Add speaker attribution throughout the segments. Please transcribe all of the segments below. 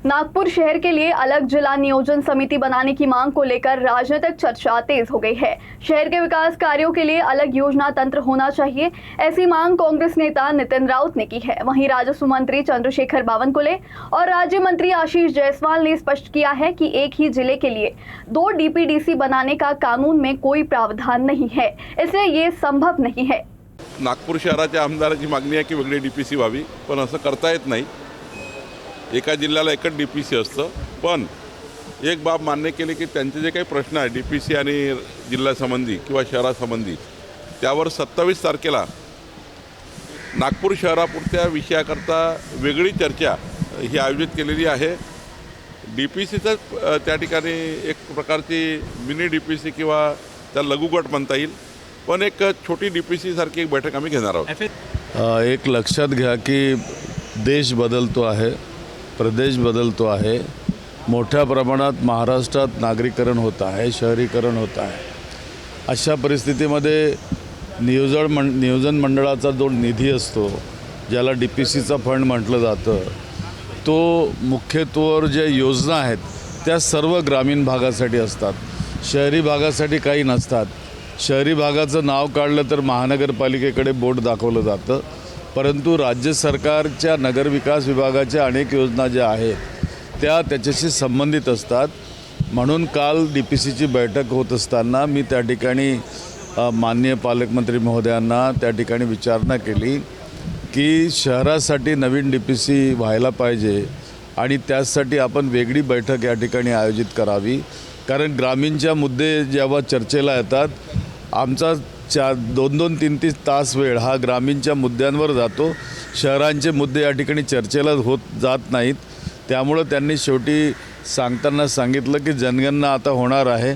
Speaker 1: नागपुर शहर के लिए अलग जिला नियोजन समिति बनाने की मांग को लेकर राजनीतिक चर्चा तेज हो गई है। शहर के विकास कार्यों के लिए अलग योजना तंत्र होना चाहिए, ऐसी मांग कांग्रेस नेता नितिन राउत ने की है। वहीं राजस्व मंत्री चंद्रशेखर बावनकुले और राज्य मंत्री आशीष जायसवाल ने स्पष्ट किया है कि एक ही जिले के लिए 2 डीपीडीसी बनाने का कानून में कोई प्रावधान नहीं है, इसलिए ये संभव नहीं है।
Speaker 2: नागपूर शहराच्या आमदाराची मागणी आहे की वेगळी डीपीसी व्हावी, पण असं करता येत नाही। एका जिल्ह्याला एकच डीपीसी असतं, पण एक बाब मान्य केली की त्यांचे जे काही प्रश्न आहे डीपीसी आणि जिल्ह्यासंबंधी किंवा शहरासंबंधी, त्यावर 27 तारखेला नागपूर शहरापुरत्या विषयाकरता वेगळी चर्चा ही आयोजित केलेली आहे। डीपीसीचं त्या ठिकाणी एक प्रकारची मिनी डीपीसी किंवा त्या लघुगट म्हणता येईल, पण एक छोटी डीपीसी सारखी एक बैठक आम्ही घेणार आहोत।
Speaker 3: एक लक्षात घ्या की देश बदलतो आहे, प्रदेश बदलतो आहे, मोठ्या प्रमाणात महाराष्ट्रात नागरीकरण होत आहे, शहरीकरण होत आहे। अशा परिस्थितीमध्ये नियोजन मंडळाचा जो निधी असतो, ज्याला डीपीसीचा फंड म्हटलं जातं, तो मुख्यत्वे जे योजना आहेत त्या सर्व ग्रामीण भागासाठी असतात, शहरी भागासाठी काही नसतात। शहरी भागाचं नाव काढलं तर महानगरपालिकेकडे बोट दाखवलं जातं, परंतु राज्य सरकारच्या नगरविकास विभागाच्या अनेक योजना ज्या आहेत त्या त्याच्याशी संबंधित असतात। म्हणून काल डीपीसीची बैठक होत असताना मी त्या ठिकाणी माननीय पालकमंत्री महोदयांना त्या ठिकाणी विचारणा केली की शहरासाठी नवीन डीपीसी व्हायला पाहिजे आणि त्यासाठी आपण वेगळी बैठक या ठिकाणी आयोजित करावी, कारण ग्रामीणच्या मुद्दे जेव्हा चर्चेला येतात आमचा 2-2, 3-3 तास वेळ हा ग्रामीणच्या मुद्द्यांवर जातो, शहरांचे मुद्दे या ठिकाणी चर्चेला होत जात नाहीत। त्यामुळे त्यांनी शेवटी सांगताना सांगितलं की जनगणना आता होणार आहे,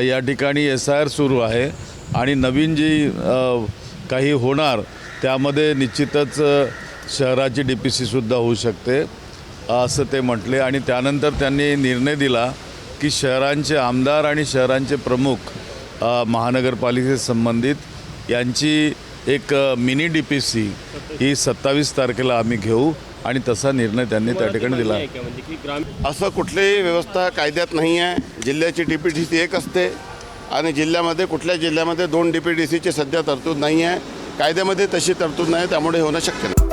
Speaker 3: या ठिकाणी SIR सुरू आहे आणि नवीन जी काही होणार त्यामध्ये निश्चितच शहराची डीपीसीसुद्धा होऊ शकते असं ते म्हटले। आणि त्यानंतर त्यांनी निर्णय दिला की शहरांचे आमदार आणि शहरांचे प्रमुख महानगरपालिके संबंधित यांची एक मिनी डीपीसी ही 27 तारखेला आम्ही घेऊ आणि तसा निर्णय त्यांनी त्या ठिकाणी दिला।
Speaker 4: असं कुठलीही व्यवस्था कायद्यात नाही आहे। जिल्ह्याची डीपीडीसी एक असते आणि जिल्ह्यामध्ये कुठल्या जिल्ह्यामध्ये 2 डीपीडीसीची सध्या तरतूद नाही आहे, कायद्यामध्ये तशी तरतूद नाही, त्यामुळे होणं शक्य नाही।